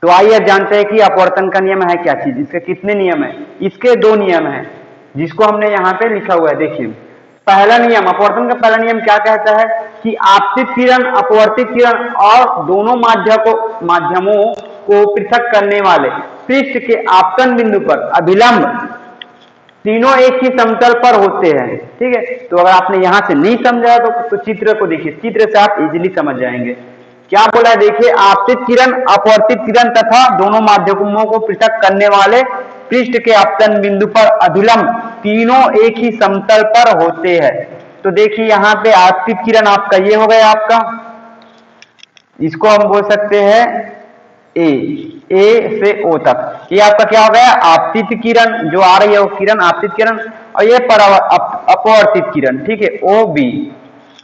तो आइए जानते हैं कि अपवर्तन का नियम है क्या चीज, इसके कितने नियम है। इसके 2 नियम है जिसको हमने यहाँ पे लिखा हुआ है। देखिए पहला नियम, अपवर्तन का पहला नियम क्या कहता है कि आपतित किरण, अपवर्तित किरण और दोनों माध्यमों को पृथक करने वाले पृष्ठ के आपतन बिंदु पर अभिलंब तीनों एक ही समतल पर होते हैं। ठीक है, तो अगर आपने यहां से नहीं समझा तो चित्र को देखिए, चित्र से आप इजीली समझ जाएंगे। क्या बोला है देखिए, आपतित किरण, अपवर्तित किरण तथा दोनों माध्यमों को पृथक करने वाले पृष्ठ के आपतन बिंदु पर अभिलंब तीनों एक ही समतल पर होते हैं। तो देखिए यहाँ पे आपतित किरण आपका ये हो गया, आपका इसको हम बोल सकते हैं ए से ओ तक, ये आपका क्या हो गया, आपतित किरण जो आ रही है वो किरण आपतित किरण, और ये अपवर्तित किरण। ठीक है, ओ बी,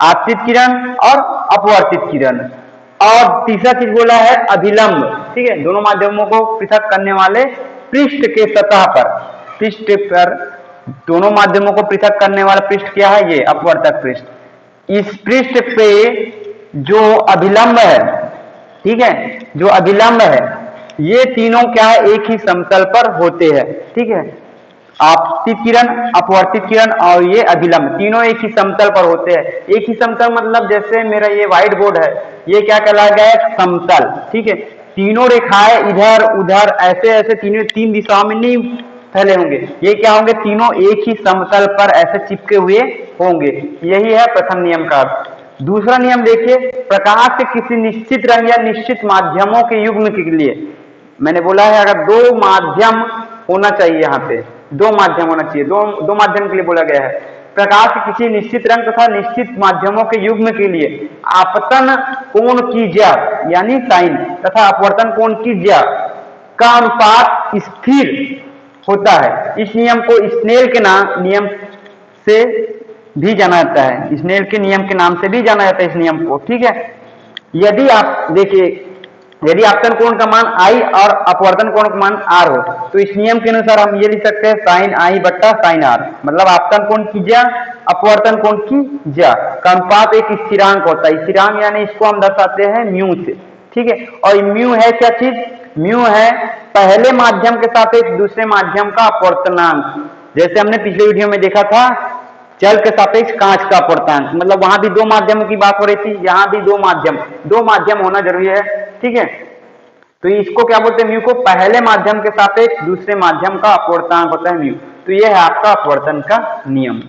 आपतित किरण और अपवर्तित किरण। और तीसरा चीज बोला है अभिलंब। ठीक है, दोनों माध्यमों को पृथक करने वाले पृष्ठ के सतह पर, पृष्ठ पर दोनों माध्यमों को पृथक करने वाला पृष्ठ क्या है, ये अपवर्तक पृष्ठ। इस पृष्ठ पे जो अभिलंब है, ठीक है, जो अभिलंब है ये तीनों क्या है, एक ही समतल पर होते हैं। ठीक है, आपतित किरण, अपवर्तित किरण और ये अभिलंब तीनों एक ही समतल पर होते हैं। एक ही समतल मतलब जैसे मेरा ये व्हाइट बोर्ड है, ये क्या कहलाएगा, समतल। ठीक है, तीनों रेखाएं इधर उधर ऐसे ऐसे तीन दिशाओं में नहीं फैले होंगे, ये क्या होंगे, तीनों एक ही समतल पर ऐसे चिपके हुए होंगे। यही है प्रथम नियम का अर्थ। दूसरा नियम देखिए, प्रकाश के किसी निश्चित रंग या निश्चित माध्यमों के युग्म के लिए, मैंने बोला है अगर 2 माध्यम होना चाहिए, यहाँ पे 2 माध्यम होना चाहिए, दो माध्यम के लिए बोला गया है। प्रकाश के किसी निश्चित रंग तथा निश्चित माध्यमों के युग्म के लिए आपतन कोण की ज्या यानी साइन तथा अपवर्तन कोण की ज्या का अनुपात स्थिर होता है। इस नियम को स्नेल के नियम से भी जाना जाता है, स्नेल के नियम के नाम से भी जाना जाता है इस नियम को। ठीक है, यदि आप देखिए, यदि आपतन कोण का मान I और अपवर्तन कोण का मान R हो तो इस नियम के अनुसार हम ये लिख सकते हैं साइन I बट्टा साइन R, मतलब आपतन कोण की ज्या अपवर्तन कोण की ज्या का अनुपात एक स्थिरांक होता है। स्थिरांक यानी इसको हम दर्शाते हैं म्यू से। ठीक है, और म्यू है क्या चीज, म्यू है पहले माध्यम के सापेक्ष दूसरे माध्यम का अपवर्तनांक। जैसे हमने पिछले वीडियो में देखा था जल के सापेक्ष कांच का अपवर्तनांक, मतलब वहां भी 2 माध्यमों की बात हो रही थी, यहाँ भी 2 माध्यम होना जरूरी है। ठीक है, तो इसको क्या बोलते हैं, म्यू को पहले माध्यम के सापेक्ष दूसरे माध्यम का अपवर्तनांक होता है म्यू। तो ये है आपका अपवर्तन का नियम।